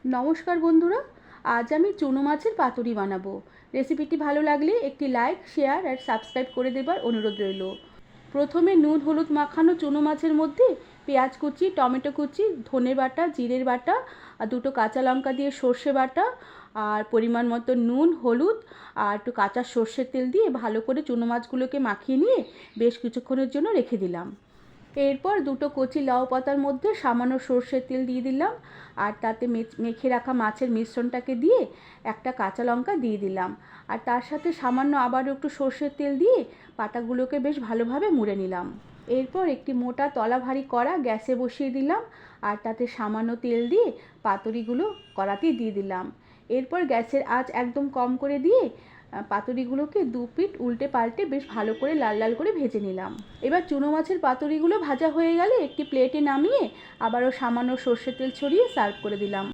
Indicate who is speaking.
Speaker 1: নমস্কার বন্ধুরা, আজ আমি চুনো মাছের পাতুরি বানাবো। রেসিপিটি ভালো লাগলে একটি লাইক, শেয়ার আর সাবস্ক্রাইব করে দেবার অনুরোধ রইল। প্রথমে নুন হলুদ মাখানো চুনো মাছের মধ্যে পেঁয়াজ কুচি, টমেটো কুচি, ধনে বাটা, জিরের বাটা আর দুটো কাঁচা লঙ্কা দিয়ে সর্ষে বাটা আর পরিমাণ মতো নুন, হলুদ আর একটু কাঁচা সর্ষের তেল দিয়ে ভালো করে চুনো মাছগুলোকে মাখিয়ে নিয়ে বেশ কিছুক্ষণের জন্য রেখে দিলাম। এরপর দুটো কচি লাউ পাতার মধ্যে সামান্য সর্ষের তেল দিয়ে দিলাম আর তাতে মেখে রাখা মাছের মিশ্রণটাকে দিয়ে একটা কাঁচা লঙ্কা দিয়ে দিলাম আর তার সাথে সামান্য আবারও একটু সর্ষের তেল দিয়ে পাতাগুলোকে বেশ ভালোভাবে মুড়ে নিলাম। এরপর একটি মোটা তলা ভারী কড়া গ্যাসে বসিয়ে দিলাম আর তাতে সামান্য তেল দিয়ে পাতুরিগুলো কড়াতেই দিয়ে দিলাম। এরপর গ্যাসের আঁচ একদম কম করে দিয়ে পাতুরিগুলোকে দু পিঠ উল্টে পাল্টে বেশ ভালো করে লাল লাল করে ভেজে নিলাম। এবার চুনো মাছের পাতুরিগুলো ভাজা হয়ে গেলে একটি প্লেটে নামিয়ে আবারও সামান্য সর্ষের তেল ছড়িয়ে সার্ভ করে দিলাম।